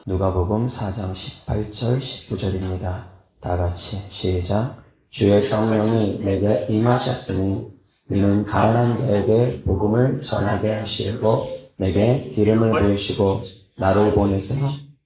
누가복음 4장 18절 19절입니다. 다 같이 시작. 주의 성령이 내게 임하셨으니 이는 가난한 자에게 복음을 전하게 하시고 내게 기름을 부으시고 나를 보내서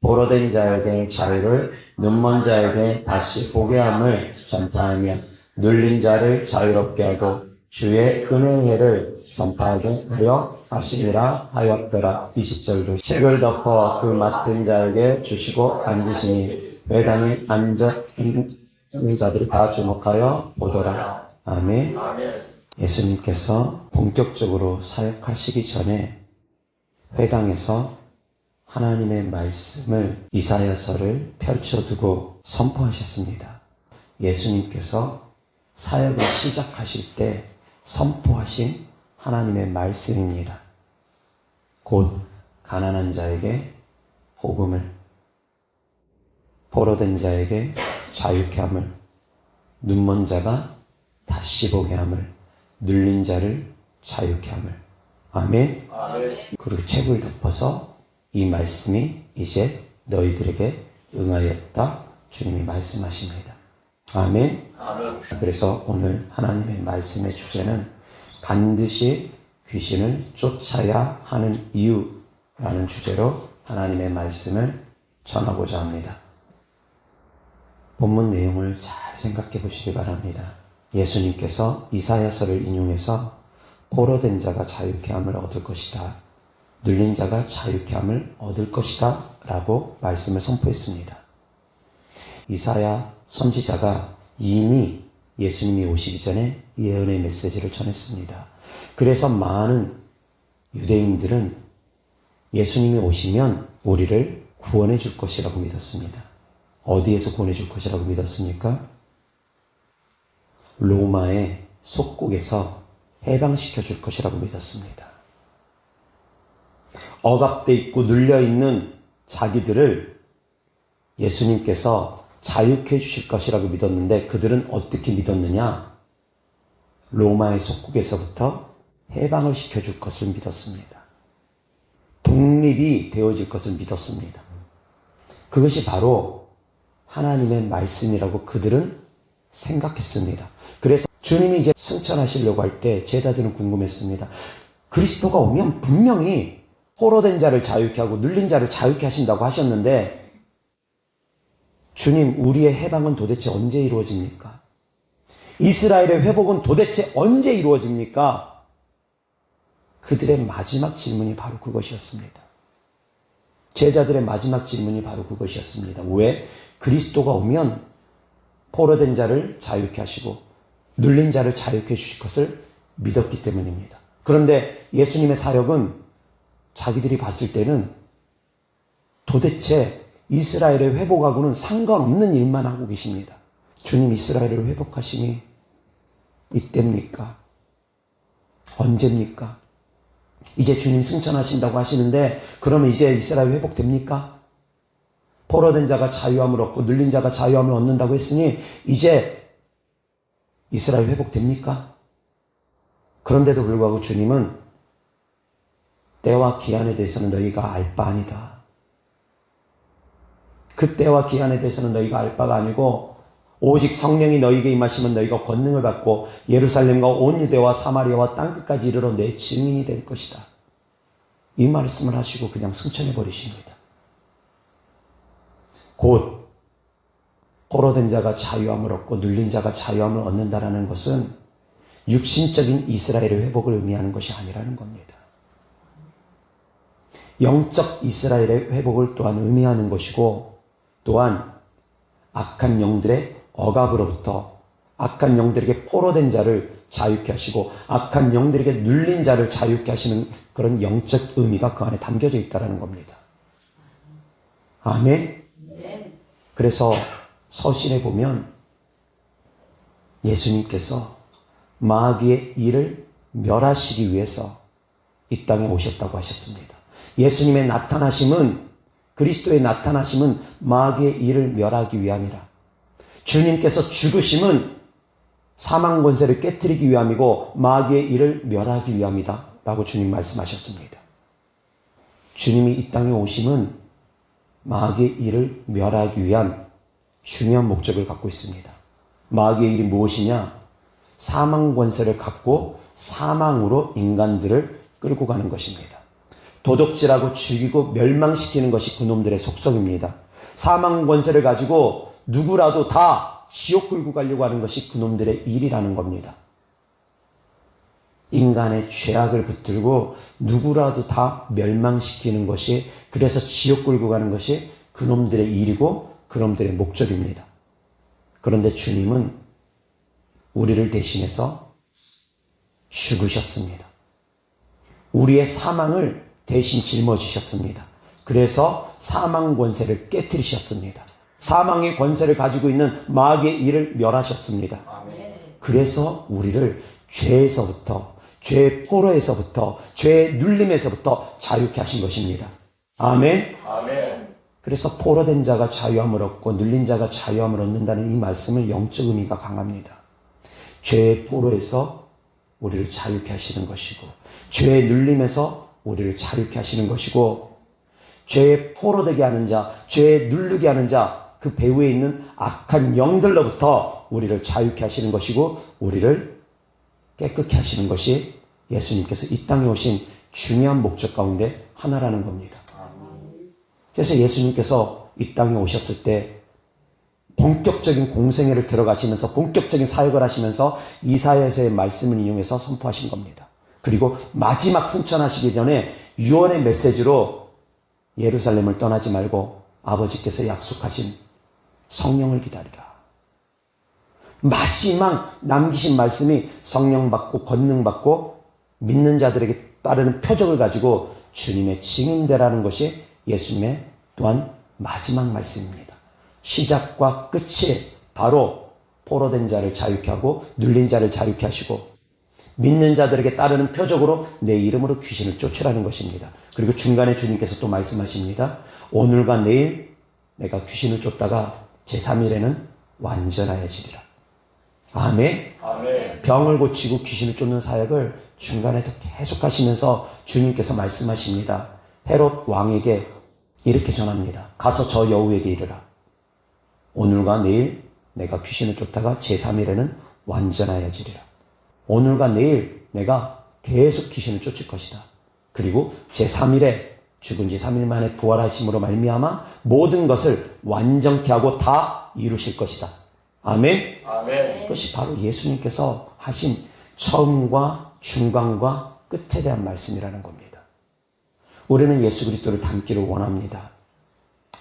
포로된 자에게 자유를, 눈먼 자에게 다시 보게 함을 전파하며 눌린 자를 자유롭게 하고 주의 은혜의 해를 전파하게 하려 하시니라 하였더라. 20절도 책을 덮어 그 맡은 자에게 주시고 앉으시니 회당에 앉아 있는 자들이 다 주목하여 보더라. 아멘. 예수님께서 본격적으로 사역하시기 전에 회당에서 하나님의 말씀을 이사야서를 펼쳐두고 선포하셨습니다. 예수님께서 사역을 시작하실 때 선포하신 하나님의 말씀입니다. 곧 가난한 자에게 복음을, 포로된 자에게 자유케 함을, 눈먼 자가 다시 보게 함을, 눌린 자를 자유케 함을. 아멘. 그리고 책을 덮어서 이 말씀이 이제 너희들에게 응하였다. 주님이 말씀하십니다. 아멘. 그래서 오늘 하나님의 말씀의 주제는 반드시 귀신을 쫓아야 하는 이유라는 주제로 하나님의 말씀을 전하고자 합니다. 본문 내용을 잘 생각해 보시기 바랍니다. 예수님께서 이사야서를 인용해서 포로된 자가 자유케 함을 얻을 것이다, 눌린 자가 자유케 함을 얻을 것이다 라고 말씀을 선포했습니다. 이사야 선지자가 이미 예수님이 오시기 전에 예언의 메시지를 전했습니다. 그래서 많은 유대인들은 예수님이 오시면 우리를 구원해 줄 것이라고 믿었습니다. 어디에서 구원해 줄 것이라고 믿었습니까? 로마의 속국에서 해방시켜 줄 것이라고 믿었습니다. 억압돼 있고 눌려 있는 자기들을 예수님께서 자유케 해주실 것이라고 믿었는데 그들은 어떻게 믿었느냐? 로마의 속국에서부터 해방을 시켜줄 것을 믿었습니다. 독립이 되어질 것을 믿었습니다. 그것이 바로 하나님의 말씀이라고 그들은 생각했습니다. 그래서 주님이 이제 승천하시려고 할 때 제자들은 궁금했습니다. 그리스도가 오면 분명히 포로된 자를 자유케 하고 눌린 자를 자유케 하신다고 하셨는데 주님, 우리의 해방은 도대체 언제 이루어집니까? 이스라엘의 회복은 도대체 언제 이루어집니까? 그들의 마지막 질문이 바로 그것이었습니다. 제자들의 마지막 질문이 바로 그것이었습니다. 왜? 그리스도가 오면 포로된 자를 자유케 하시고 눌린 자를 자유케 해주실 것을 믿었기 때문입니다. 그런데 예수님의 사역은 자기들이 봤을 때는 도대체 이스라엘의 회복하고는 상관없는 일만 하고 계십니다. 주님, 이스라엘을 회복하시니 이때입니까? 언제입니까? 이제 주님 승천하신다고 하시는데 그러면 이제 이스라엘 회복됩니까? 포로된 자가 자유함을 얻고 눌린 자가 자유함을 얻는다고 했으니 이제 이스라엘 회복됩니까? 그런데도 불구하고 주님은 때와 기한에 대해서는 너희가 알 바 아니다. 그 때와 기한에 대해서는 너희가 알 바가 아니고 오직 성령이 너희에게 임하시면 너희가 권능을 받고 예루살렘과 온 유대와 사마리아와 땅끝까지 이르러 내 증인이 될 것이다. 이 말씀을 하시고 그냥 승천해 버리십니다. 곧 포로된 자가 자유함을 얻고 눌린 자가 자유함을 얻는다라는 것은 육신적인 이스라엘의 회복을 의미하는 것이 아니라는 겁니다. 영적 이스라엘의 회복을 또한 의미하는 것이고 또한 악한 영들의 억압으로부터 악한 영들에게 포로된 자를 자유케 하시고 악한 영들에게 눌린 자를 자유케 하시는 그런 영적 의미가 그 안에 담겨져 있다는 겁니다. 아멘. 그래서 서신에 보면 예수님께서 마귀의 일을 멸하시기 위해서 이 땅에 오셨다고 하셨습니다. 예수님의 나타나심은, 그리스도의 나타나심은 마귀의 일을 멸하기 위함이라. 주님께서 죽으심은 사망 권세를 깨뜨리기 위함이고 마귀의 일을 멸하기 위함이다 라고 주님 말씀하셨습니다. 주님이 이 땅에 오심은 마귀의 일을 멸하기 위한 중요한 목적을 갖고 있습니다. 마귀의 일이 무엇이냐? 사망 권세를 갖고 사망으로 인간들을 끌고 가는 것입니다. 도둑질하고 죽이고 멸망시키는 것이 그놈들의 속성입니다. 사망 권세를 가지고 누구라도 다 지옥 끌고 가려고 하는 것이 그놈들의 일이라는 겁니다. 인간의 죄악을 붙들고 누구라도 다 멸망시키는 것이, 그래서 지옥 끌고 가는 것이 그놈들의 일이고 그놈들의 목적입니다. 그런데 주님은 우리를 대신해서 죽으셨습니다. 우리의 사망을 대신 짊어지셨습니다. 그래서 사망 권세를 깨뜨리셨습니다. 사망의 권세를 가지고 있는 마귀의 일을 멸하셨습니다. 그래서 우리를 죄에서부터, 죄의 포로에서부터, 죄의 눌림에서부터 자유케 하신 것입니다. 아멘. 그래서 포로된 자가 자유함을 얻고 눌린 자가 자유함을 얻는다는 이 말씀은 영적 의미가 강합니다. 죄의 포로에서 우리를 자유케 하시는 것이고, 죄의 눌림에서 우리를 자유케 하시는 것이고, 죄의 포로되게 하는 자, 죄에 누르게 하는 자, 그 배후에 있는 악한 영들로부터 우리를 자유케 하시는 것이고, 우리를 깨끗게 하시는 것이 예수님께서 이 땅에 오신 중요한 목적 가운데 하나라는 겁니다. 그래서 예수님께서 이 땅에 오셨을 때 본격적인 공생애를 들어가시면서 본격적인 사역을 하시면서 이사야서의 말씀을 인용해서 선포하신 겁니다. 그리고 마지막 승천하시기 전에 유언의 메시지로 예루살렘을 떠나지 말고 아버지께서 약속하신 성령을 기다리라. 마지막 남기신 말씀이 성령 받고 권능 받고 믿는 자들에게 따르는 표적을 가지고 주님의 증인되라는 것이 예수님의 또한 마지막 말씀입니다. 시작과 끝이 바로 포로된 자를 자유케 하고 눌린 자를 자유케 하시고 믿는 자들에게 따르는 표적으로 내 이름으로 귀신을 쫓으라는 것입니다. 그리고 중간에 주님께서 또 말씀하십니다. 오늘과 내일 내가 귀신을 쫓다가 제3일에는 완전하여지리라. 아멘. 병을 고치고 귀신을 쫓는 사역을 중간에도 계속 하시면서 주님께서 말씀하십니다. 헤롯 왕에게 이렇게 전합니다. 가서 저 여우에게 이르라. 오늘과 내일 내가 귀신을 쫓다가 제3일에는 완전하여지리라. 오늘과 내일 내가 계속 귀신을 쫓을 것이다. 그리고 제3일에 죽은 지 3일 만에 부활하심으로 말미암아 모든 것을 완전케 하고 다 이루실 것이다. 아멘. 그것이 바로 예수님께서 하신 처음과 중간과 끝에 대한 말씀이라는 겁니다. 우리는 예수 그리스도를 닮기를 원합니다.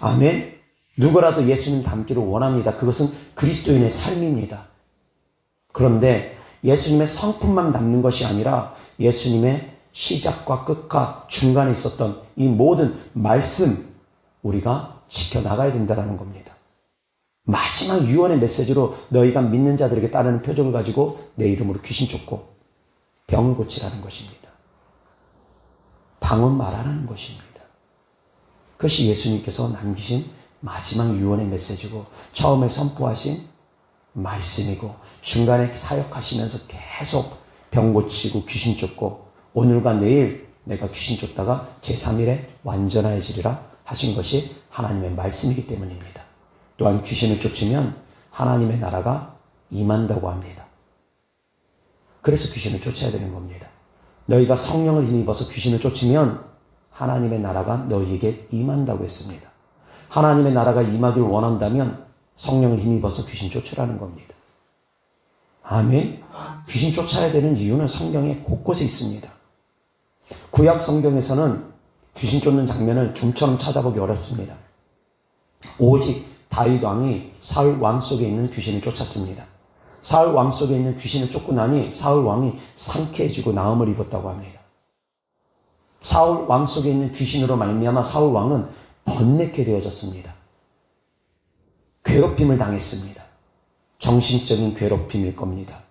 아멘. 누구라도 예수님 닮기를 원합니다. 그것은 그리스도인의 삶입니다. 그런데 예수님의 성품만 닮는 것이 아니라 예수님의 시작과 끝과 중간에 있었던 이 모든 말씀 우리가 지켜나가야 된다는 겁니다. 마지막 유언의 메시지로 너희가 믿는 자들에게 따르는 표적을 가지고 내 이름으로 귀신 쫓고 병을 고치라는 것입니다. 방언 말하라는 것입니다. 그것이 예수님께서 남기신 마지막 유언의 메시지고 처음에 선포하신 말씀이고 중간에 사역하시면서 계속 병 고치고 귀신 쫓고 오늘과 내일 내가 귀신 쫓다가 제3일에 완전하여지리라 하신 것이 하나님의 말씀이기 때문입니다. 또한 귀신을 쫓으면 하나님의 나라가 임한다고 합니다. 그래서 귀신을 쫓아야 되는 겁니다. 너희가 성령을 힘입어서 귀신을 쫓으면 하나님의 나라가 너희에게 임한다고 했습니다. 하나님의 나라가 임하기를 원한다면 성령을 힘입어서 귀신 쫓으라는 겁니다. 아멘. 귀신 쫓아야 되는 이유는 성경에 곳곳에 있습니다. 구약 성경에서는 귀신 쫓는 장면을 좀처럼 찾아보기 어렵습니다. 오직 다윗 왕이 사울 왕 속에 있는 귀신을 쫓았습니다. 사울 왕 속에 있는 귀신을 쫓고 나니 사울 왕이 상쾌해지고 나음을 입었다고 합니다. 사울 왕 속에 있는 귀신으로 말미암아 사울 왕은 번뇌케 되어졌습니다. 괴롭힘을 당했습니다. 정신적인 괴롭힘일 겁니다.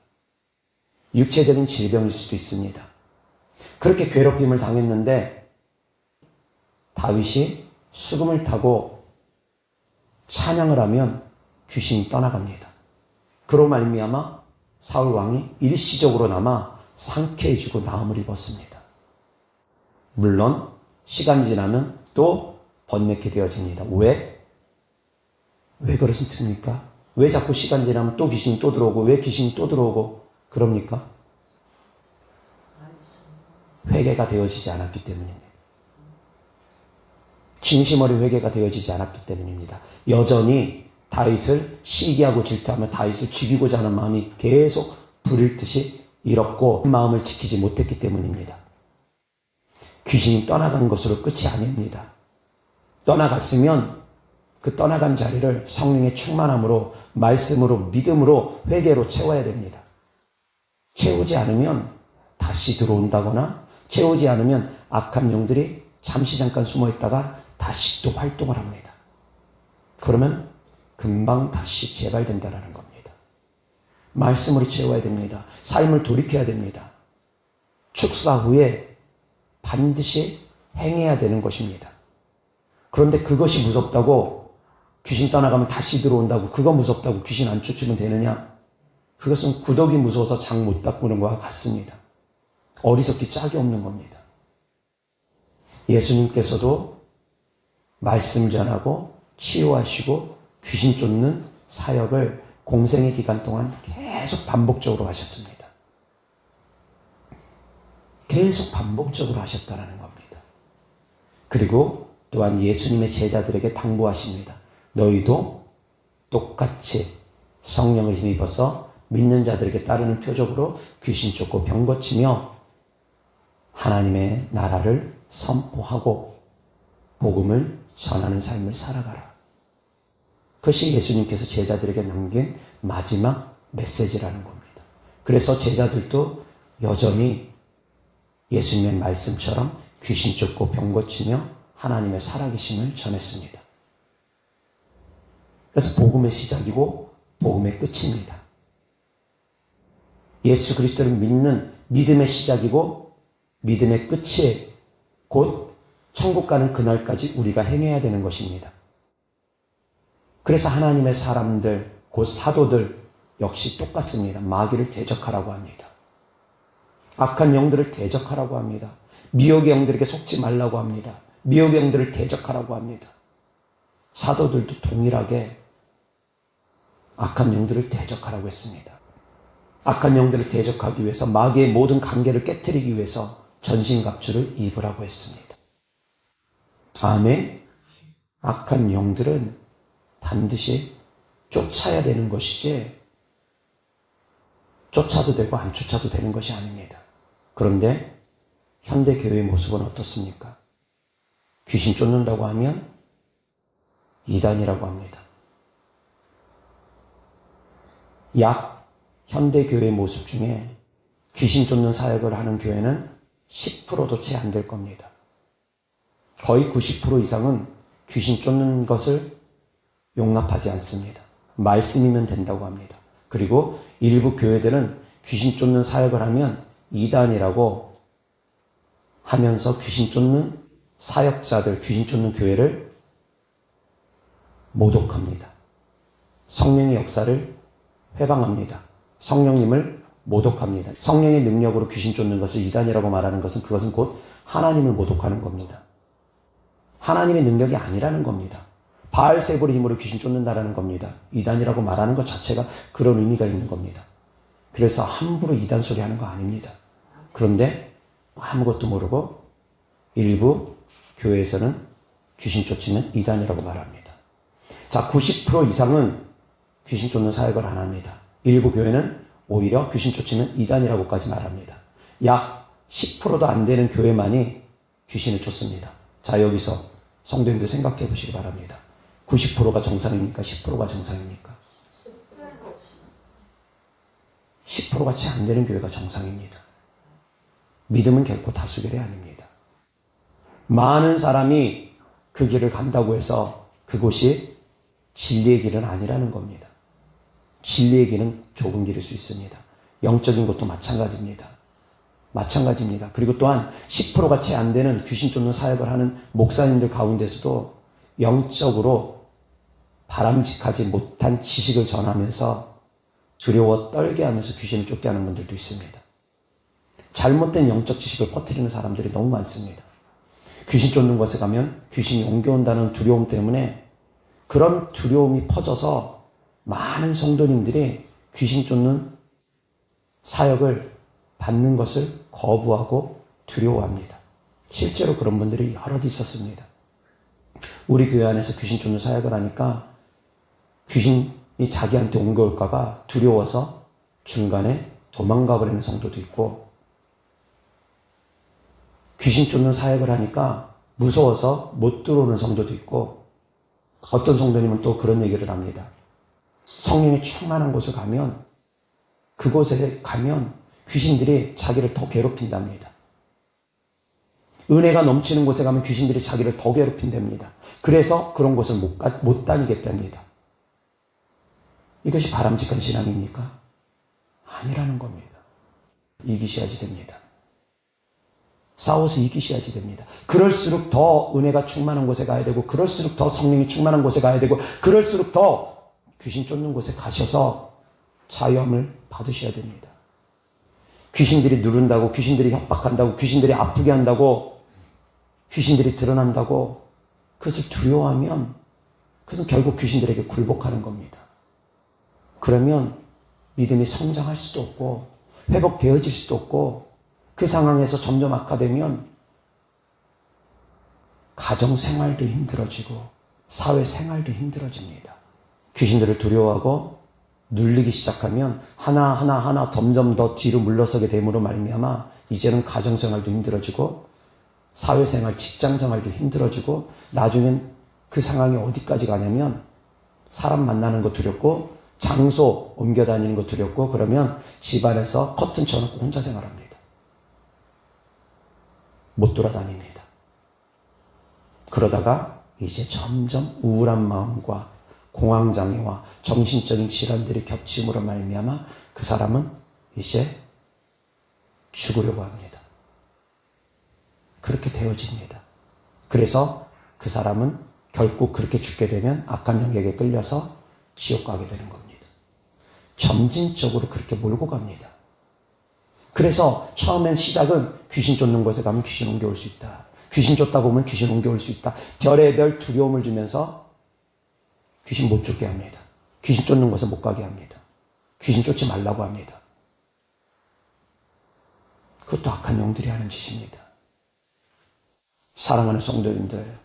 육체적인 질병일 수도 있습니다. 그렇게 괴롭힘을 당했는데 다윗이 수금을 타고 찬양을 하면 귀신이 떠나갑니다. 그로 말미암아 사울 왕이 일시적으로나마 상쾌해지고 나음을 입었습니다. 물론 시간이 지나면 또 번뇌케 되어집니다. 왜? 왜 그렇습니까? 왜 자꾸 시간 지나면 또 귀신이 또 들어오고, 왜 귀신이 또 들어오고 그럽니까? 회개가 되어지지 않았기 때문입니다. 진심 어린 회개가 되어지지 않았기 때문입니다. 여전히 다윗을 시기하고 질투하며 다윗을 죽이고자 하는 마음이 계속 불일 듯이 일었고 그 마음을 지키지 못했기 때문입니다. 귀신이 떠나간 것으로 끝이 아닙니다. 떠나갔으면 그 떠나간 자리를 성령의 충만함으로, 말씀으로, 믿음으로, 회개로 채워야 됩니다. 채우지 않으면 다시 들어온다거나, 채우지 않으면 악한 영들이 잠시 잠깐 숨어 있다가 다시 또 활동을 합니다. 그러면 금방 다시 재발된다는 겁니다. 말씀으로 채워야 됩니다. 삶을 돌이켜야 됩니다. 축사 후에 반드시 행해야 되는 것입니다. 그런데 그것이 무섭다고 귀신 떠나가면 다시 들어온다고, 그거 무섭다고 귀신 안 쫓으면 되느냐? 그것은 구더기 무서워서 장 못 닦는 것과 같습니다. 어리석기 짝이 없는 겁니다. 예수님께서도 말씀 전하고 치유하시고 귀신 쫓는 사역을 공생의 기간 동안 계속 반복적으로 하셨습니다. 계속 반복적으로 하셨다는 겁니다. 그리고 또한 예수님의 제자들에게 당부하십니다. 너희도 똑같이 성령을 힘입어서 믿는 자들에게 따르는 표적으로 귀신 쫓고 병 고치며 하나님의 나라를 선포하고 복음을 전하는 삶을 살아가라. 그것이 예수님께서 제자들에게 남긴 마지막 메시지라는 겁니다. 그래서 제자들도 여전히 예수님의 말씀처럼 귀신 쫓고 병 고치며 하나님의 살아계심을 전했습니다. 그래서 복음의 시작이고 복음의 끝입니다. 예수 그리스도를 믿는 믿음의 시작이고 믿음의 끝이 곧 천국 가는 그날까지 우리가 행해야 되는 것입니다. 그래서 하나님의 사람들, 곧 사도들 역시 똑같습니다. 마귀를 대적하라고 합니다. 악한 영들을 대적하라고 합니다. 미혹의 영들에게 속지 말라고 합니다. 미혹의 영들을 대적하라고 합니다. 사도들도 동일하게 악한 영들을 대적하라고 했습니다. 악한 영들을 대적하기 위해서 마귀의 모든 관계를 깨트리기 위해서 전신갑주를 입으라고 했습니다. 아멘. 악한 영들은 반드시 쫓아야 되는 것이지 쫓아도 되고 안 쫓아도 되는 것이 아닙니다. 그런데 현대 교회의 모습은 어떻습니까? 귀신 쫓는다고 하면 이단이라고 합니다. 약 현대 교회의 모습 중에 귀신 쫓는 사역을 하는 교회는 10%도 채 안 될 겁니다. 거의 90% 이상은 귀신 쫓는 것을 용납하지 않습니다. 말씀이면 된다고 합니다. 그리고 일부 교회들은 귀신 쫓는 사역을 하면 이단이라고 하면서 귀신 쫓는 사역자들, 귀신 쫓는 교회를 모독합니다. 성령의 역사를 회방합니다. 성령님을 모독합니다. 성령의 능력으로 귀신 쫓는 것을 이단이라고 말하는 것은 그것은 곧 하나님을 모독하는 겁니다. 하나님의 능력이 아니라는 겁니다. 바알세불의 힘으로 귀신 쫓는다라는 겁니다. 이단이라고 말하는 것 자체가 그런 의미가 있는 겁니다. 그래서 함부로 이단 소리 하는 거 아닙니다. 그런데 아무것도 모르고 일부 교회에서는 귀신 쫓으면 이단이라고 말합니다. 자, 90% 이상은 귀신 쫓는 사역을 안 합니다. 일부 교회는 오히려 귀신 쫓으면 이단이라고까지 말합니다. 약 10%도 안 되는 교회만이 귀신을 쫓습니다. 자, 여기서 성도님들 생각해 보시기 바랍니다. 90%가 정상입니까? 10%가 정상입니까? 10%가 채 안 되는 교회가 정상입니다. 믿음은 결코 다수결이 아닙니다. 많은 사람이 그 길을 간다고 해서 그곳이 진리의 길은 아니라는 겁니다. 진리의 길은 좁은 길일 수 있습니다. 영적인 것도 마찬가지입니다. 마찬가지입니다. 그리고 또한 10%가 채 안 되는 귀신 쫓는 사역을 하는 목사님들 가운데서도 영적으로 바람직하지 못한 지식을 전하면서 두려워 떨게 하면서 귀신을 쫓게 하는 분들도 있습니다. 잘못된 영적 지식을 퍼뜨리는 사람들이 너무 많습니다. 귀신 쫓는 곳에 가면 귀신이 옮겨온다는 두려움 때문에 그런 두려움이 퍼져서 많은 성도님들이 귀신 쫓는 사역을 받는 것을 거부하고 두려워합니다. 실제로 그런 분들이 여럿 있었습니다. 우리 교회 안에서 귀신 쫓는 사역을 하니까 귀신이 자기한테 옮겨올까봐 두려워서 중간에 도망가 버리는 성도도 있고, 귀신 쫓는 사역을 하니까 무서워서 못 들어오는 성도도 있고, 어떤 성도님은 또 그런 얘기를 합니다. 성령이 충만한 곳에 가면, 그곳에 가면 귀신들이 자기를 더 괴롭힌답니다. 은혜가 넘치는 곳에 가면 귀신들이 자기를 더 괴롭힌답니다. 그래서 그런 곳을 못 다니겠답니다. 이것이 바람직한 신앙입니까? 아니라는 겁니다. 이기셔야지 됩니다. 싸워서 이기셔야지 됩니다. 그럴수록 더 은혜가 충만한 곳에 가야 되고, 그럴수록 더 성령이 충만한 곳에 가야 되고, 그럴수록 더 귀신 쫓는 곳에 가셔서 자유함을 받으셔야 됩니다. 귀신들이 누른다고, 귀신들이 협박한다고, 귀신들이 아프게 한다고, 귀신들이 드러난다고 그것을 두려워하면 그것은 결국 귀신들에게 굴복하는 겁니다. 그러면 믿음이 성장할 수도 없고 회복되어질 수도 없고, 그 상황에서 점점 악화되면 가정생활도 힘들어지고 사회생활도 힘들어집니다. 귀신들을 두려워하고 눌리기 시작하면 하나하나 점점 더 뒤로 물러서게 됨으로 말미암아 이제는 가정생활도 힘들어지고 사회생활, 직장생활도 힘들어지고, 나중엔 그 상황이 어디까지 가냐면 사람 만나는 거 두렵고 장소 옮겨 다니는 거 두렵고, 그러면 집안에서 커튼 쳐놓고 혼자 생활합니다. 못 돌아다닙니다. 그러다가 이제 점점 우울한 마음과 공황장애와 정신적인 질환들이 겹침으로 말미암아 그 사람은 이제 죽으려고 합니다. 그렇게 되어집니다. 그래서 그 사람은 결국 그렇게 죽게 되면 악한 영역에 끌려서 지옥 가게 되는 겁니다. 점진적으로 그렇게 몰고 갑니다. 그래서 처음엔 시작은 귀신 쫓는 곳에 가면 귀신 옮겨올 수 있다. 귀신 쫓다 보면 귀신 옮겨올 수 있다. 별의별 두려움을 주면서 귀신 못 쫓게 합니다. 귀신 쫓는 곳에 못 가게 합니다. 귀신 쫓지 말라고 합니다. 그것도 악한 영들이 하는 짓입니다. 사랑하는 성도님들,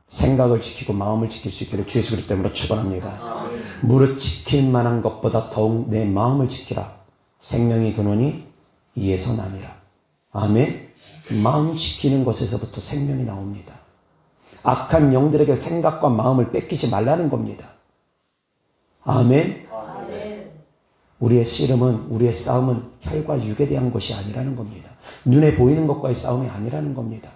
생각을 지키고 마음을 지킬 수 있기를 주 예수 그리스도 이름으로 축원합니다. 무릇 지킬 만한 것보다 더욱 내 마음을 지키라. 생명의 근원이 이에서 남이라. 아멘. 마음 지키는 것에서부터 생명이 나옵니다. 악한 영들에게 생각과 마음을 뺏기지 말라는 겁니다. 아멘. 우리의 씨름은, 우리의 싸움은 혈과 육에 대한 것이 아니라는 겁니다. 눈에 보이는 것과의 싸움이 아니라는 겁니다.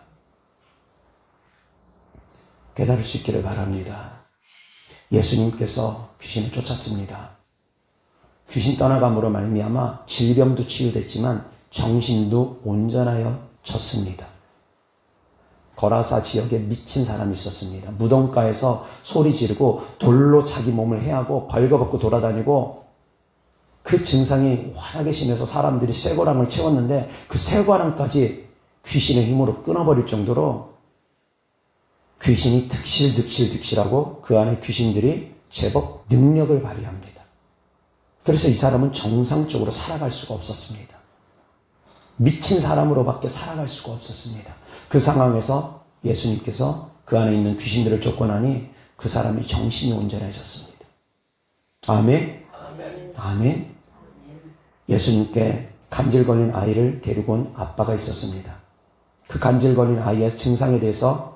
깨달을 수 있기를 바랍니다. 예수님께서 귀신을 쫓았습니다. 귀신 떠나감으로 말미암아 질병도 치유됐지만 정신도 온전하여졌습니다. 거라사 지역에 미친 사람이 있었습니다. 무덤가에서 소리 지르고 돌로 자기 몸을 해하고 벌거벗고 돌아다니고, 그 증상이 환하게 심해서 사람들이 쇠고랑을 채웠는데 그 쇠고랑까지 귀신의 힘으로 끊어버릴 정도로 귀신이 득실하고 그 안에 귀신들이 제법 능력을 발휘합니다. 그래서 이 사람은 정상적으로 살아갈 수가 없었습니다. 미친 사람으로밖에 살아갈 수가 없었습니다. 그 상황에서 예수님께서 그 안에 있는 귀신들을 쫓고 나니 그 사람이 정신이 온전해졌습니다. 아멘. 아멘. 예수님께 간질 걸린 아이를 데리고 온 아빠가 있었습니다. 그 간질 걸린 아이의 증상에 대해서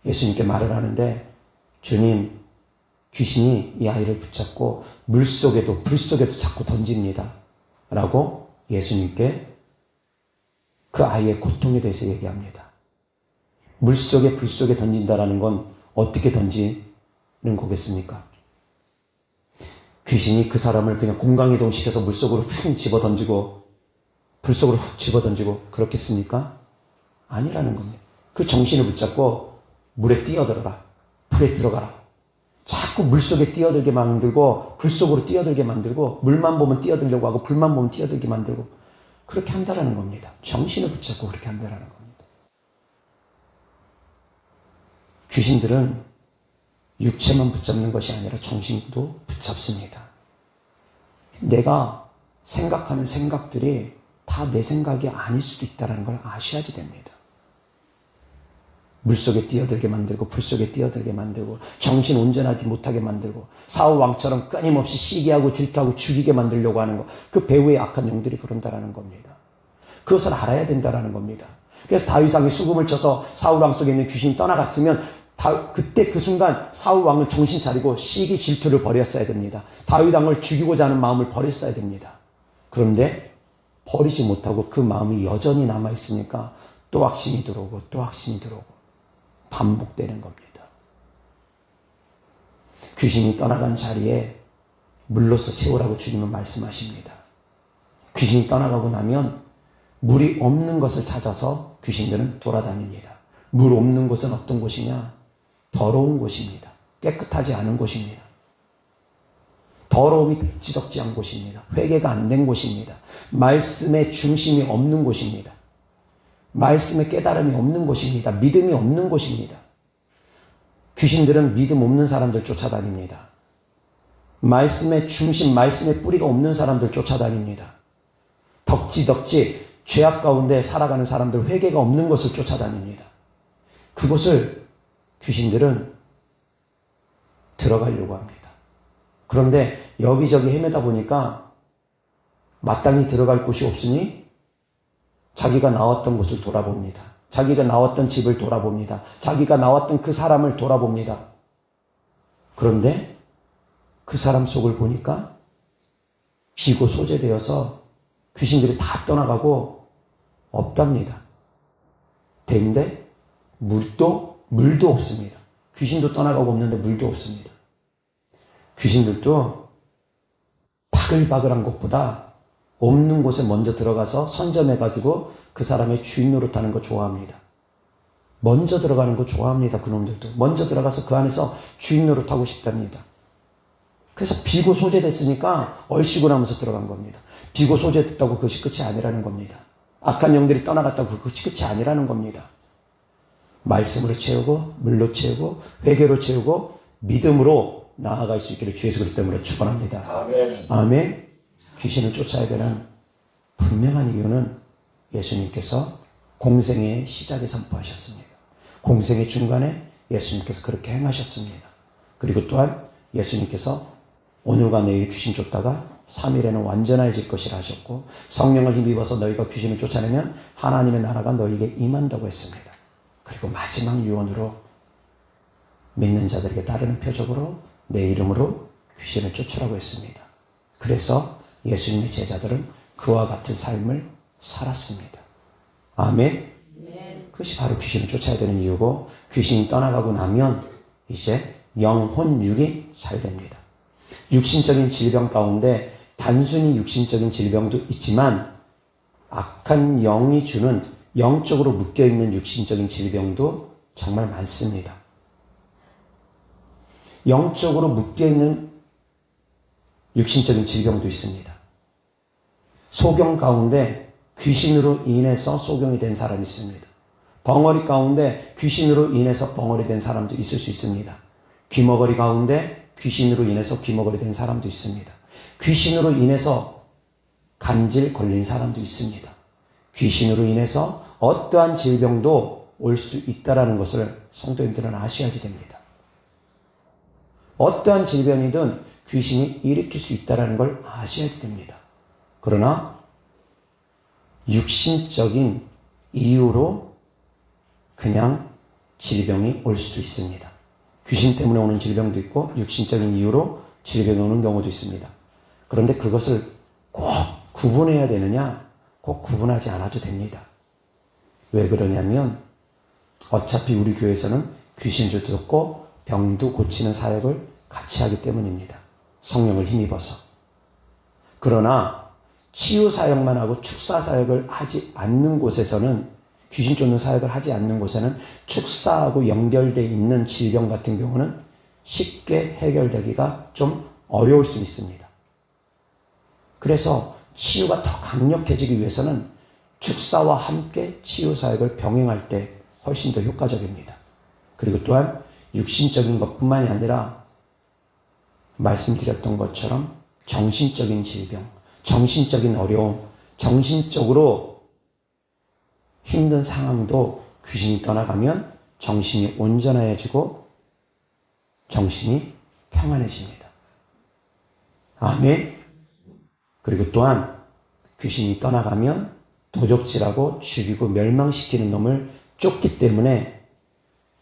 예수님께 말을 하는데, 주님, 귀신이 이 아이를 붙잡고 물속에도 불속에도 자꾸 던집니다. 라고 예수님께 그 아이의 고통에 대해서 얘기합니다. 물속에 불속에 던진다라는 건 어떻게 던지는 거겠습니까? 귀신이 그 사람을 그냥 공강이동시켜서 물속으로 훅 집어던지고 불속으로 훅 집어던지고 그렇겠습니까? 아니라는 겁니다. 그 정신을 붙잡고 물에 뛰어들어라, 불에 들어가라. 자꾸 물속에 뛰어들게 만들고 불속으로 뛰어들게 만들고, 물만 보면 뛰어들려고 하고 불만 보면 뛰어들게 만들고, 그렇게 한다라는 겁니다. 정신을 붙잡고 그렇게 한다라는 겁니다. 귀신들은 육체만 붙잡는 것이 아니라 정신도 붙잡습니다. 내가 생각하는 생각들이 다 내 생각이 아닐 수도 있다는 걸 아셔야지 됩니다. 물속에 뛰어들게 만들고 불속에 뛰어들게 만들고 정신 온전하지 못하게 만들고 사울 왕처럼 끊임없이 시기하고 질투하고 죽이게 만들려고 하는 거, 그 배후의 악한 영들이 그런다라는 겁니다. 그것을 알아야 된다라는 겁니다. 그래서 다윗 왕이 수금을 쳐서 사울 왕 속에 있는 귀신이 떠나갔으면 그때 그 순간 사울 왕은 정신 차리고 시기 질투를 버렸어야 됩니다. 다윗 왕을 죽이고자 하는 마음을 버렸어야 됩니다. 그런데 버리지 못하고 그 마음이 여전히 남아있으니까 또 확신이 들어오고 또 확신이 들어오고 반복되는 겁니다. 귀신이 떠나간 자리에 물로서 채우라고 주님은 말씀하십니다. 귀신이 떠나가고 나면 물이 없는 것을 찾아서 귀신들은 돌아다닙니다. 물 없는 곳은 어떤 곳이냐? 더러운 곳입니다. 깨끗하지 않은 곳입니다. 더러움이 지덕지한 곳입니다. 회개가 안 된 곳입니다. 말씀의 중심이 없는 곳입니다. 말씀의 깨달음이 없는 곳입니다. 믿음이 없는 곳입니다. 귀신들은 믿음 없는 사람들 쫓아다닙니다. 말씀의 중심, 말씀의 뿌리가 없는 사람들 쫓아다닙니다. 덕지 죄악 가운데 살아가는 사람들, 회개가 없는 것을 쫓아다닙니다. 그곳을 귀신들은 들어가려고 합니다. 그런데 여기저기 헤매다 보니까 마땅히 들어갈 곳이 없으니 자기가 나왔던 곳을 돌아봅니다. 자기가 나왔던 집을 돌아봅니다. 자기가 나왔던 그 사람을 돌아봅니다. 그런데 그 사람 속을 보니까 비고 소재되어서 귀신들이 다 떠나가고 없답니다. 근데 물도 없습니다. 귀신도 떠나가고 없는데 물도 없습니다. 귀신들도 바글바글한 곳보다 없는 곳에 먼저 들어가서 선점해가지고 그 사람의 주인 노릇하는 거 좋아합니다. 먼저 들어가는 거 좋아합니다. 그놈들도 먼저 들어가서 그 안에서 주인 노릇하고 싶답니다. 그래서 비고 소재됐으니까 얼씨구 나면서 들어간 겁니다. 비고 소재됐다고 그것이 끝이 아니라는 겁니다. 악한 영들이 떠나갔다고 그것이 끝이 아니라는 겁니다. 말씀으로 채우고 물로 채우고 회개로 채우고 믿음으로 나아갈 수 있기를 주 예수 그리스도 이름으로 축원합니다. 아멘. 아멘. 귀신을 쫓아야 되는 분명한 이유는 예수님께서 공생의 시작에 선포하셨습니다. 공생의 중간에 예수님께서 그렇게 행하셨습니다. 그리고 또한 예수님께서 오늘과 내일 귀신 쫓다가 3일에는 완전해질 것이라 하셨고 성령을 힘입어서 너희가 귀신을 쫓아내면 하나님의 나라가 너희에게 임한다고 했습니다. 그리고 마지막 유언으로 믿는 자들에게 따르는 표적으로 내 이름으로 귀신을 쫓으라고 했습니다. 그래서 예수님의 제자들은 그와 같은 삶을 살았습니다. 아멘. 그것이 바로 귀신을 쫓아야 되는 이유고 귀신이 떠나가고 나면 이제 영혼 육이 잘 됩니다. 육신적인 질병 가운데 단순히 육신적인 질병도 있지만 악한 영이 주는 영적으로 묶여있는 육신적인 질병도 정말 많습니다. 영적으로 묶여있는 육신적인 질병도 있습니다. 소경 가운데 귀신으로 인해서 소경이 된 사람이 있습니다. 벙어리 가운데 귀신으로 인해서 벙어리 된 사람도 있을 수 있습니다. 귀머거리 가운데 귀신으로 인해서 귀머거리 된 사람도 있습니다. 귀신으로 인해서 간질 걸린 사람도 있습니다. 귀신으로 인해서 어떠한 질병도 올 수 있다는 것을 성도님들은 아셔야지 됩니다. 어떠한 질병이든 귀신이 일으킬 수 있다는 걸 아셔야지 됩니다. 그러나 육신적인 이유로 그냥 질병이 올 수도 있습니다. 귀신 때문에 오는 질병도 있고 육신적인 이유로 질병이 오는 경우도 있습니다. 그런데 그것을 꼭 구분해야 되느냐? 꼭 구분하지 않아도 됩니다. 왜 그러냐면 어차피 우리 교회에서는 귀신도 쫓고 병도 고치는 사역을 같이 하기 때문입니다. 성령을 힘입어서. 그러나 치유 사역만 하고 축사 사역을 하지 않는 곳에서는 귀신 쫓는 사역을 하지 않는 곳에는 축사하고 연결되어 있는 질병 같은 경우는 쉽게 해결되기가 좀 어려울 수 있습니다. 그래서 치유가 더 강력해지기 위해서는 축사와 함께 치유 사역을 병행할 때 훨씬 더 효과적입니다. 그리고 또한 육신적인 것뿐만이 아니라 말씀드렸던 것처럼 정신적인 질병, 정신적인 어려움, 정신적으로 힘든 상황도 귀신이 떠나가면 정신이 온전해지고 정신이 평안해집니다. 아멘. 그리고 또한 귀신이 떠나가면 도적질하고 죽이고 멸망시키는 놈을 쫓기 때문에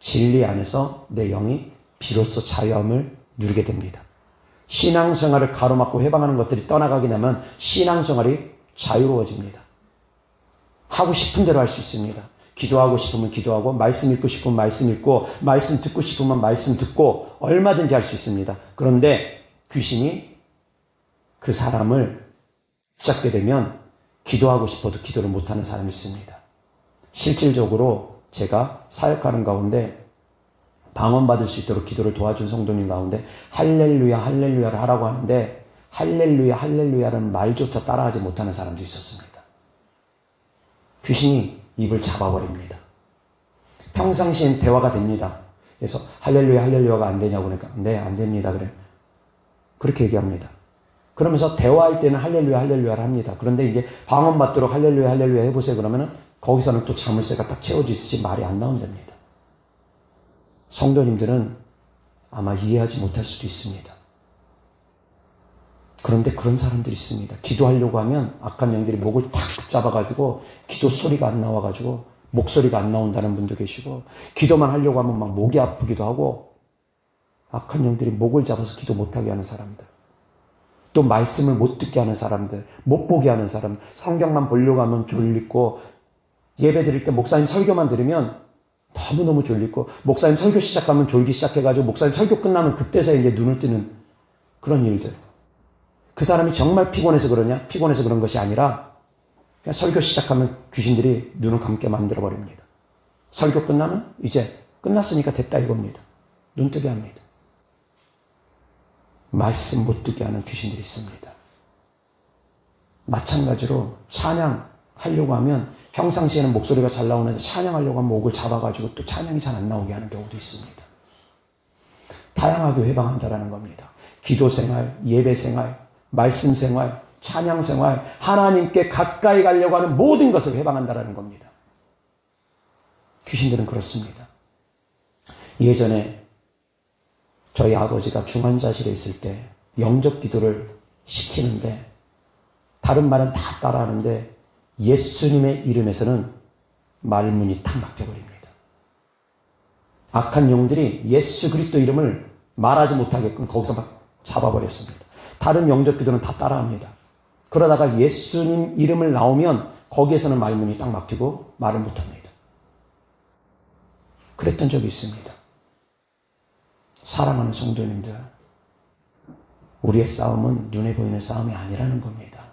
진리 안에서 내 영이 비로소 자유함을 누리게 됩니다. 신앙생활을 가로막고 해방하는 것들이 떠나가게 되면 신앙생활이 자유로워집니다. 하고 싶은 대로 할 수 있습니다. 기도하고 싶으면 기도하고, 말씀 읽고 싶으면 말씀 읽고, 말씀 듣고 싶으면 말씀 듣고, 얼마든지 할 수 있습니다. 그런데 귀신이 그 사람을 붙잡게 되면 기도하고 싶어도 기도를 못하는 사람이 있습니다. 실질적으로 제가 사역하는 가운데 방언받을 수 있도록 기도를 도와준 성도님 가운데 할렐루야 할렐루야를 하라고 하는데 할렐루야 할렐루야라는 말조차 따라하지 못하는 사람도 있었습니다. 귀신이 입을 잡아버립니다. 평상시엔 대화가 됩니다. 그래서 할렐루야 할렐루야가 안 되냐고 그러니까 네, 안 됩니다. 그래. 그렇게 얘기합니다. 그러면서 대화할 때는 할렐루야 할렐루야를 합니다. 그런데 이제 방언 받도록 할렐루야 할렐루야 해보세요 그러면은 거기서는 또 자물쇠가 딱 채워지듯이 말이 안 나온답니다. 성도님들은 아마 이해하지 못할 수도 있습니다. 그런데 그런 사람들이 있습니다. 기도하려고 하면 악한 영들이 목을 탁 잡아가지고 기도 소리가 안 나와가지고 목소리가 안 나온다는 분도 계시고, 기도만 하려고 하면 막 목이 아프기도 하고, 악한 영들이 목을 잡아서 기도 못하게 하는 사람들, 또 말씀을 못 듣게 하는 사람들, 못 보게 하는 사람, 성경만 보려고 하면 졸리고, 예배 드릴 때 목사님 설교만 들으면 너무너무 졸리고, 목사님 설교 시작하면 졸기 시작해가지고, 목사님 설교 끝나면 그때서 이제 눈을 뜨는 그런 일들. 그 사람이 정말 피곤해서 그러냐? 피곤해서 그런 것이 아니라 그냥 설교 시작하면 귀신들이 눈을 감게 만들어버립니다. 설교 끝나면 이제 끝났으니까 됐다 이겁니다. 눈 뜨게 합니다. 말씀 못 듣게 하는 귀신들이 있습니다. 마찬가지로 찬양하려고 하면 평상시에는 목소리가 잘 나오는데 찬양하려고 하면 목을 잡아가지고 또 찬양이 잘 안 나오게 하는 경우도 있습니다. 다양하게 해방한다라는 겁니다. 기도생활, 예배생활, 말씀생활, 찬양생활, 하나님께 가까이 가려고 하는 모든 것을 해방한다라는 겁니다. 귀신들은 그렇습니다. 예전에 저희 아버지가 중환자실에 있을 때 영접 기도를 시키는데 다른 말은 다 따라하는데 예수님의 이름에서는 말문이 탁 막혀버립니다. 악한 영들이 예수 그리스도 이름을 말하지 못하게끔 거기서 막 잡아버렸습니다. 다른 영접 기도는 다 따라합니다. 그러다가 예수님 이름을 나오면 거기에서는 말문이 딱 막히고 말을 못합니다. 그랬던 적이 있습니다. 사랑하는 성도님들, 우리의 싸움은 눈에 보이는 싸움이 아니라는 겁니다.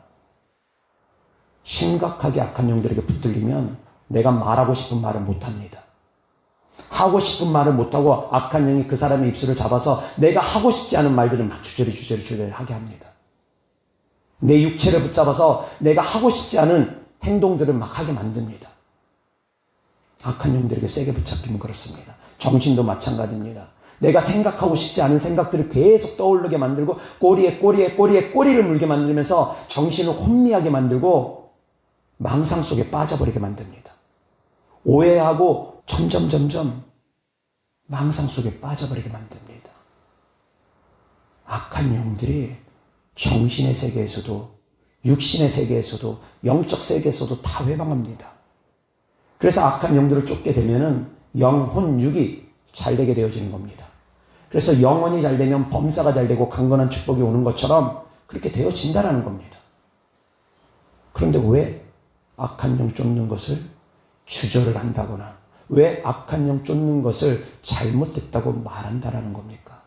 심각하게 악한 영들에게 붙들리면 내가 말하고 싶은 말을 못합니다. 하고 싶은 말을 못하고 악한 영이 그 사람의 입술을 잡아서 내가 하고 싶지 않은 말들을 막 주저리 하게 합니다. 내 육체를 붙잡아서 내가 하고 싶지 않은 행동들을 막 하게 만듭니다. 악한 영들에게 세게 붙잡히면 그렇습니다. 정신도 마찬가지입니다. 내가 생각하고 싶지 않은 생각들을 계속 떠오르게 만들고 꼬리에 꼬리를 물게 만들면서 정신을 혼미하게 만들고 망상 속에 빠져버리게 만듭니다. 오해하고 점점 망상 속에 빠져버리게 만듭니다. 악한 영들이 정신의 세계에서도 육신의 세계에서도 영적 세계에서도 다 회방합니다. 그래서 악한 영들을 쫓게 되면은 영혼 육이 잘 되게 되어지는 겁니다. 그래서 영혼이 잘 되면 범사가 잘 되고 강건한 축복이 오는 것처럼 그렇게 되어진다는 겁니다. 그런데 왜 악한 영 쫓는 것을 주저를 한다거나 왜 악한 영 쫓는 것을 잘못됐다고 말한다라는 겁니까?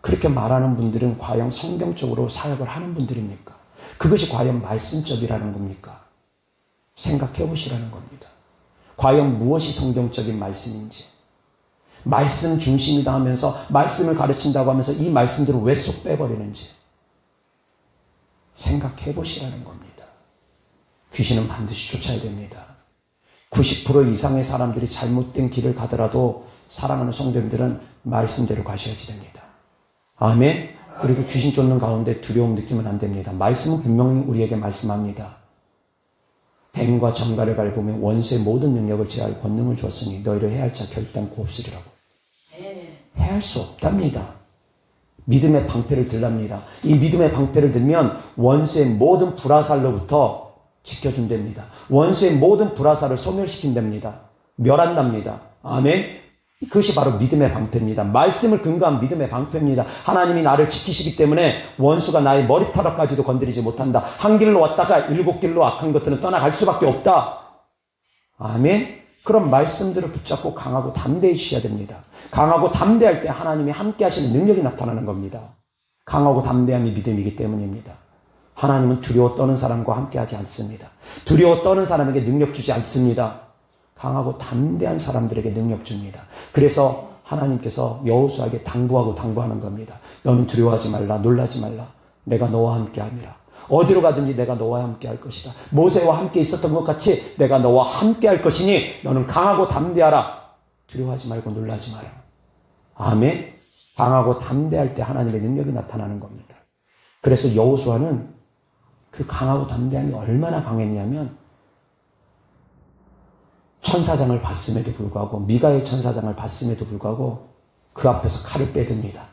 그렇게 말하는 분들은 과연 성경적으로 사역을 하는 분들입니까? 그것이 과연 말씀적이라는 겁니까? 생각해 보시라는 겁니다. 과연 무엇이 성경적인 말씀인지, 말씀 중심이다 하면서 말씀을 가르친다고 하면서 이 말씀들을 왜 쏙 빼버리는지 생각해 보시라는 겁니다. 귀신은 반드시 쫓아야 됩니다. 90% 이상의 사람들이 잘못된 길을 가더라도 사랑하는 성도님들은 말씀대로 가셔야지 됩니다. 아멘. 그리고 귀신 쫓는 가운데 두려움 느끼면 안 됩니다. 말씀은 분명히 우리에게 말씀합니다. 뱀과 정갈을 밟으면 원수의 모든 능력을 제할 권능을 주었으니 너희를 해할 자 결단코 없으리라고. 해할 수 없답니다. 믿음의 방패를 들랍니다. 이 믿음의 방패를 들면 원수의 모든 불화살로부터 지켜준답니다. 원수의 모든 불화살을 소멸시킨답니다. 멸한답니다. 아멘. 그것이 바로 믿음의 방패입니다. 말씀을 근거한 믿음의 방패입니다. 하나님이 나를 지키시기 때문에 원수가 나의 머리카락까지도 건드리지 못한다. 한 길로 왔다가 7길로 악한 것들은 떠나갈 수밖에 없다. 아멘. 그런 말씀들을 붙잡고 강하고 담대해지셔야 됩니다. 강하고 담대할 때 하나님이 함께 하시는 능력이 나타나는 겁니다. 강하고 담대함이 믿음이기 때문입니다. 하나님은 두려워 떠는 사람과 함께 하지 않습니다. 두려워 떠는 사람에게 능력 주지 않습니다. 강하고 담대한 사람들에게 능력 줍니다. 그래서 하나님께서 여호수아에게 당부하는 겁니다. 너는 두려워하지 말라, 놀라지 말라. 내가 너와 함께 함이라. 어디로 가든지 내가 너와 함께 할 것이다. 모세와 함께 있었던 것 같이 내가 너와 함께 할 것이니 너는 강하고 담대하라. 두려워하지 말고 놀라지 마라. 아멘. 강하고 담대할 때 하나님의 능력이 나타나는 겁니다. 그래서 여호수아는 그 강하고 담대함이 얼마나 강했냐면 천사장을 봤음에도 불구하고 미가엘 천사장을 봤음에도 불구하고 그 앞에서 칼을 빼듭니다.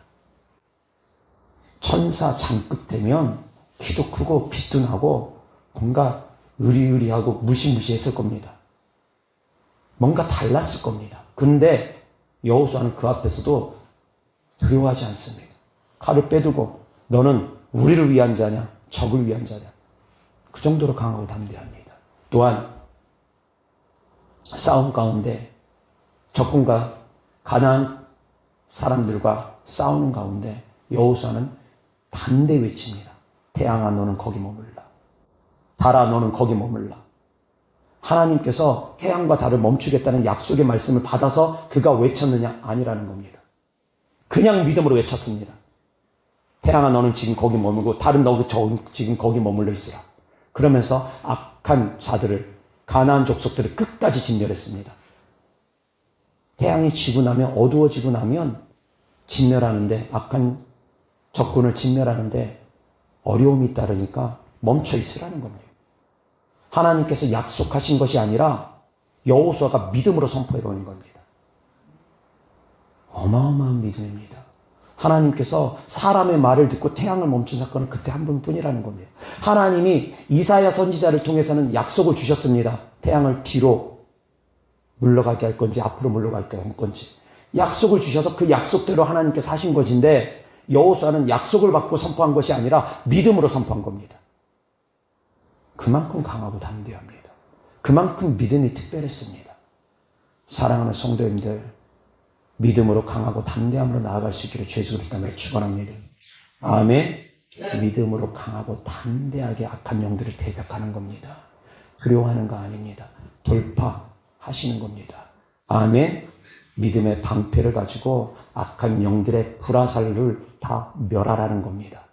천사장 끝되면 키도 크고 빛도 나고 뭔가 의리의리하고 무시무시했을 겁니다. 뭔가 달랐을 겁니다. 그런데 여호수아는 그 앞에서도 두려워하지 않습니다. 칼을 빼두고 너는 우리를 위한 자냐 적을 위한 자냐. 그 정도로 강하고 담대합니다. 또한 싸움 가운데 적군과 가나안 사람들과 싸우는 가운데 여호수아는 담대 외칩니다. 태양아 너는 거기 머물라. 달아 너는 거기 머물라. 하나님께서 태양과 달을 멈추겠다는 약속의 말씀을 받아서 그가 외쳤느냐? 아니라는 겁니다. 그냥 믿음으로 외쳤습니다. 태양아 너는 지금 거기 머물고 달은 너 지금 거기 머물러 있으라. 그러면서 악한 자들을 가나안 족속들을 끝까지 진멸했습니다. 태양이 지고 나면 어두워지고 나면 진멸하는데 악한 적군을 진멸하는데 어려움이 따르니까 멈춰 있으라는 겁니다. 하나님께서 약속하신 것이 아니라 여호수아가 믿음으로 선포해 버린 겁니다. 어마어마한 믿음입니다. 하나님께서 사람의 말을 듣고 태양을 멈춘 사건은 그때 한 번뿐이라는 겁니다. 하나님이 이사야 선지자를 통해서는 약속을 주셨습니다. 태양을 뒤로 물러가게 할 건지 앞으로 물러가게 할 건지 약속을 주셔서 그 약속대로 하나님께서 하신 것인데 여호수아는 약속을 받고 선포한 것이 아니라 믿음으로 선포한 겁니다. 그만큼 강하고 담대합니다. 그만큼 믿음이 특별했습니다. 사랑하는 성도님들, 믿음으로 강하고 담대함으로 나아갈 수 있기를 주 예수 그리스도 이름으로 축원합니다. 아멘. 믿음으로 강하고 담대하게 악한 영들을 대적하는 겁니다. 두려워하는 거 아닙니다. 돌파하시는 겁니다. 아멘. 믿음의 방패를 가지고 악한 영들의 불화살을 다 멸하라는 겁니다.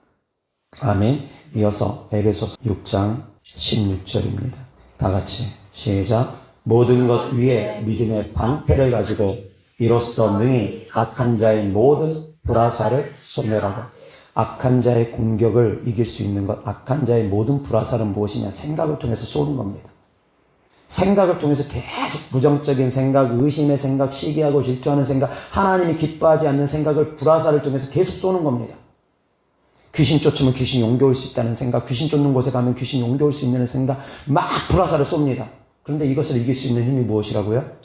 아멘. 이어서 에베소서 6장 16절입니다. 다 같이 시작. 모든 것 위에 믿음의 방패를 가지고 이로써 능히 악한 자의 모든 불화살을 소멸하고. 악한 자의 공격을 이길 수 있는 것, 악한 자의 모든 불화살은 무엇이냐? 생각을 통해서 쏘는 겁니다. 생각을 통해서 계속 부정적인 생각, 의심의 생각, 시기하고 질투하는 생각, 하나님이 기뻐하지 않는 생각을 불화살을 통해서 계속 쏘는 겁니다. 귀신 쫓으면 귀신이 옮겨올 수 있다는 생각, 귀신 쫓는 곳에 가면 귀신이 옮겨올 수 있는 생각, 막 불화살을 쏩니다. 그런데 이것을 이길 수 있는 힘이 무엇이라고요?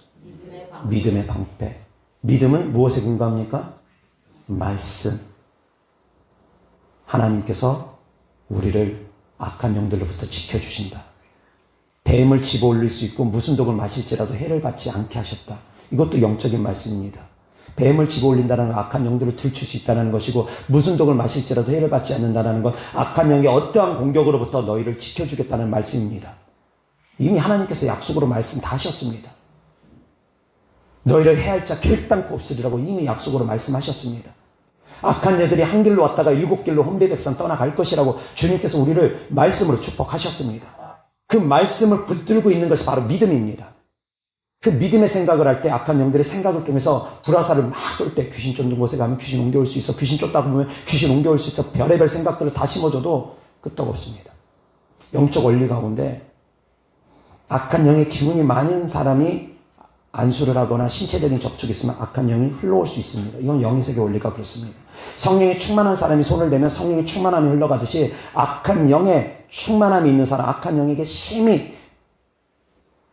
믿음의 방패. 믿음은 무엇에 근거합니까? 말씀. 하나님께서 우리를 악한 영들로부터 지켜주신다. 뱀을 집어 올릴 수 있고 무슨 독을 마실지라도 해를 받지 않게 하셨다. 이것도 영적인 말씀입니다. 뱀을 집어 올린다는 건 악한 영들을 들출 수 있다는 것이고 무슨 독을 마실지라도 해를 받지 않는다는 건 악한 영의 어떠한 공격으로부터 너희를 지켜주겠다는 말씀입니다. 이미 하나님께서 약속으로 말씀 다 하셨습니다. 너희를 해할 자 결단코 없으리라고 이미 약속으로 말씀하셨습니다. 악한 애들이 한 길로 왔다가 7길로 혼배백산 떠나갈 것이라고 주님께서 우리를 말씀으로 축복하셨습니다. 그 말씀을 붙들고 있는 것이 바로 믿음입니다. 그 믿음의 생각을 할 때 악한 영들의 생각을 통해서 불화살을 막 쏠 때 귀신 쫓는 곳에 가면 귀신 옮겨올 수 있어. 귀신 쫓다가 보면 귀신 옮겨올 수 있어. 별의별 생각들을 다 심어줘도 끄떡없습니다. 영적 원리 가운데 악한 영의 기운이 많은 사람이 안수를 하거나 신체적인 접촉이 있으면 악한 영이 흘러올 수 있습니다. 이건 영의세계 원리가 그렇습니다. 성령이 충만한 사람이 손을 대면 성령이 충만함이 흘러가듯이 악한 영의 충만함이 있는 사람, 악한 영에게 심히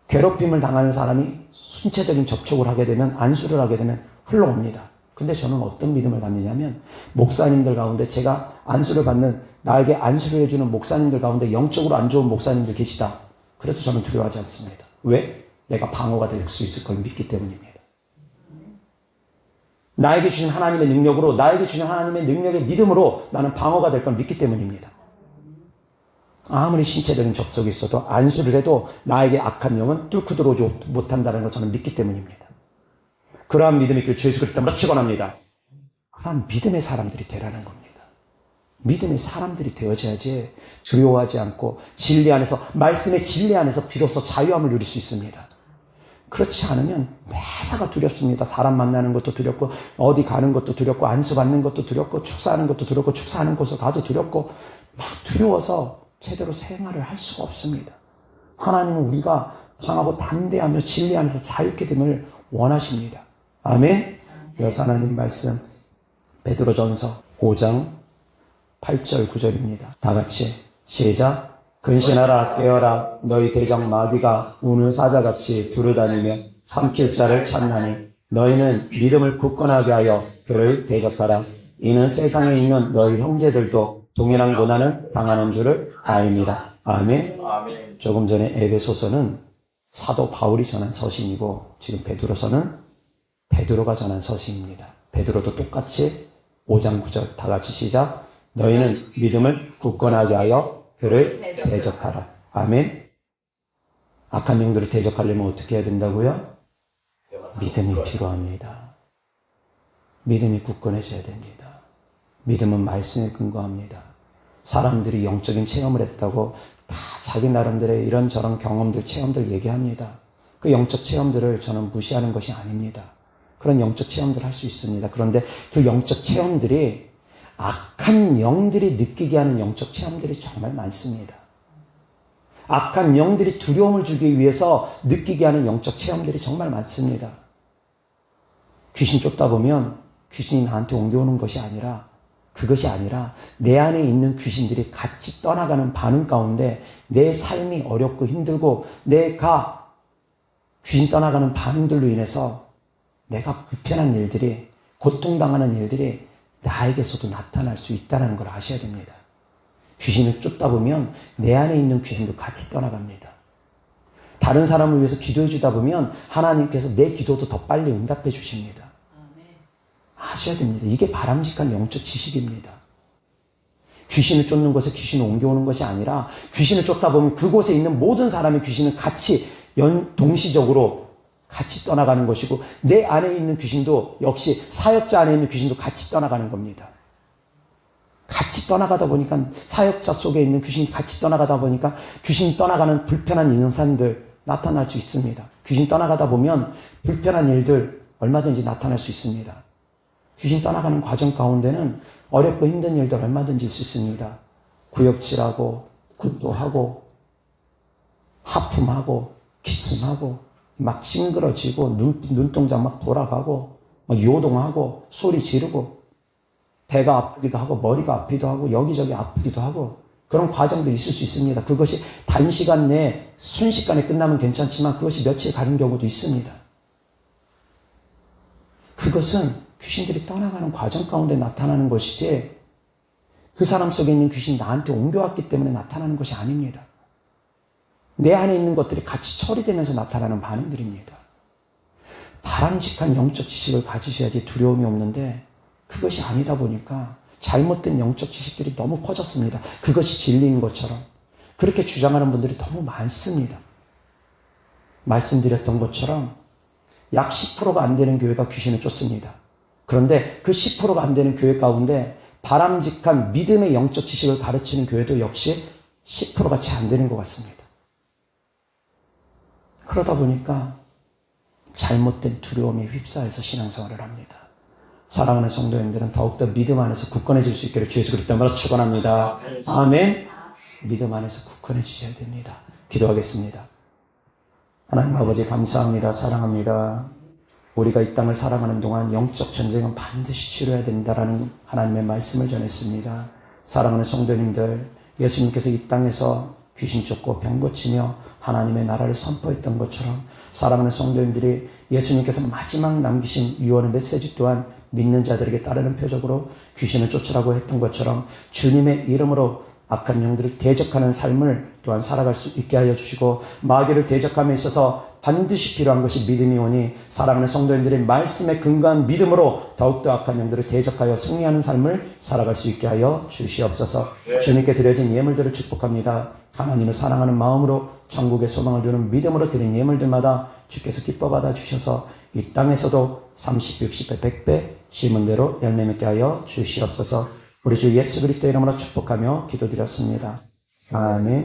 괴롭힘을 당하는 사람이 신체적인 접촉을 하게 되면, 안수를 하게 되면 흘러옵니다. 근데 저는 어떤 믿음을 갖느냐면, 목사님들 가운데 제가 안수를 받는, 나에게 안수를 해주는 목사님들 가운데 영적으로 안 좋은 목사님들 계시다. 그래도 저는 두려워하지 않습니다. 왜? 내가 방어가 될 수 있을 걸 믿기 때문입니다. 나에게 주신 하나님의 능력으로, 나에게 주신 하나님의 능력의 믿음으로 나는 방어가 될 걸 믿기 때문입니다. 아무리 신체적인 접촉이 있어도 안수를 해도 나에게 악한 영은 뚫고 들어오지 못한다는 걸 저는 믿기 때문입니다. 그러한 믿음이 있길 주 예수 그리스도 이름으로 축원합니다. 그러한 믿음의 사람들이 되라는 겁니다. 믿음의 사람들이 되어져야지 두려워하지 않고 진리 안에서, 말씀의 진리 안에서 비로소 자유함을 누릴 수 있습니다. 그렇지 않으면 매사가 두렵습니다. 사람 만나는 것도 두렵고, 어디 가는 것도 두렵고, 안수 받는 것도 두렵고, 축사하는 것도 두렵고, 축사하는 곳을 가도 두렵고, 막 두려워서 제대로 생활을 할 수가 없습니다. 하나님은 우리가 강하고 담대하며 진리 안에서 자유케 됨을 원하십니다. 아멘. 그래서 하나님 말씀 베드로전서 5장 8절 9절입니다. 다 같이 시작. 근신하라 깨어라 너희 대적 마귀가 우는 사자같이 두루다니며 삼킬 자를 찾나니 너희는 믿음을 굳건하게 하여 그를 대적하라. 이는 세상에 있는 너희 형제들도 동일한 고난을 당하는 줄을 아입니다. 아멘. 아멘. 조금 전에 에베소서는 사도 바울이 전한 서신이고 지금 베드로서는 베드로가 전한 서신입니다. 베드로도 똑같이 5장 9절 다 같이 시작. 너희는 믿음을 굳건하게 하여 그를 대적하라. 아멘. 악한 영들을 대적하려면 어떻게 해야 된다고요? 믿음이 필요합니다. 믿음이 굳건해져야 됩니다. 믿음은 말씀에 근거합니다. 사람들이 영적인 체험을 했다고 다 자기 나름대로의 이런저런 경험들, 체험들 얘기합니다. 그 영적 체험들을 저는 무시하는 것이 아닙니다. 그런 영적 체험들을 할 수 있습니다. 그런데 그 영적 체험들이 악한 영들이 느끼게 하는 영적 체험들이 정말 많습니다. 악한 영들이 두려움을 주기 위해서 느끼게 하는 영적 체험들이 정말 많습니다. 귀신 쫓다 보면 귀신이 나한테 옮겨오는 것이 아니라, 그것이 아니라 내 안에 있는 귀신들이 같이 떠나가는 반응 가운데 내 삶이 어렵고 힘들고 내가 귀신 떠나가는 반응들로 인해서 내가 불편한 일들이, 고통당하는 일들이 나에게서도 나타날 수 있다는 걸 아셔야 됩니다. 귀신을 쫓다 보면 내 안에 있는 귀신도 같이 떠나갑니다. 다른 사람을 위해서 기도해 주다 보면 하나님께서 내 기도도 더 빨리 응답해 주십니다. 아셔야 됩니다. 이게 바람직한 영적 지식입니다. 귀신을 쫓는 것에 귀신을 옮겨오는 것이 아니라 귀신을 쫓다 보면 그곳에 있는 모든 사람의 귀신은 같이 동시적으로 같이 떠나가는 것이고 내 안에 있는 귀신도 역시 사역자 안에 있는 귀신도 같이 떠나가는 겁니다. 같이 떠나가다 보니까 사역자 속에 있는 귀신이 같이 떠나가다 보니까 귀신이 떠나가는 불편한 인상들 나타날 수 있습니다. 귀신 떠나가다 보면 불편한 일들 얼마든지 나타날 수 있습니다. 귀신 떠나가는 과정 가운데는 어렵고 힘든 일들 얼마든지 있을 수 있습니다. 구역질하고 굿도하고 하품하고 기침하고 막 싱그러지고 눈동자 막 돌아가고 막 요동하고 소리 지르고 배가 아프기도 하고 머리가 아프기도 하고 여기저기 아프기도 하고 그런 과정도 있을 수 있습니다. 그것이 단시간 내에 순식간에 끝나면 괜찮지만 그것이 며칠 가는 경우도 있습니다. 그것은 귀신들이 떠나가는 과정 가운데 나타나는 것이지 그 사람 속에 있는 귀신이 나한테 옮겨왔기 때문에 나타나는 것이 아닙니다. 내 안에 있는 것들이 같이 처리되면서 나타나는 반응들입니다. 바람직한 영적 지식을 가지셔야지 두려움이 없는데 그것이 아니다 보니까 잘못된 영적 지식들이 너무 퍼졌습니다. 그것이 진리인 것처럼 그렇게 주장하는 분들이 너무 많습니다. 말씀드렸던 것처럼 약 10%가 안 되는 교회가 귀신을 쫓습니다. 그런데 그 10%가 안 되는 교회 가운데 바람직한 믿음의 영적 지식을 가르치는 교회도 역시 10%가 채 안 되는 것 같습니다. 그러다 보니까 잘못된 두려움에 휩싸여서 신앙생활을 합니다. 사랑하는 성도님들은 더욱더 믿음 안에서 굳건해질 수 있기를 주 예수 그리스도로 축원합니다. 아멘. 믿음 안에서 굳건해지셔야 됩니다. 기도하겠습니다. 하나님 아버지 감사합니다. 사랑합니다. 우리가 이 땅을 살아가는 동안 영적 전쟁은 반드시 치러야 된다라는 하나님의 말씀을 전했습니다. 사랑하는 성도님들, 예수님께서 이 땅에서 귀신 쫓고 병 고치며 하나님의 나라를 선포했던 것처럼 사랑하는 성도님들이 예수님께서 마지막 남기신 유언의 메시지 또한 믿는 자들에게 따르는 표적으로 귀신을 쫓으라고 했던 것처럼 주님의 이름으로 악한 영들을 대적하는 삶을 또한 살아갈 수 있게 하여 주시고, 마귀를 대적함에 있어서 반드시 필요한 것이 믿음이 오니 사랑하는 성도님들이 말씀에 근거한 믿음으로 더욱더 악한 영들을 대적하여 승리하는 삶을 살아갈 수 있게 하여 주시옵소서. 주님께 드려진 예물들을 축복합니다. 하나님을 사랑하는 마음으로 천국의 소망을 두는 믿음으로 드린 예물들마다 주께서 기뻐 받아 주셔서 이 땅에서도 30, 60배, 100배 심은 대로 열매 맺게 하여 주시옵소서. 우리 주 예수 그리스도 이름으로 축복하며 기도드렸습니다. 아멘.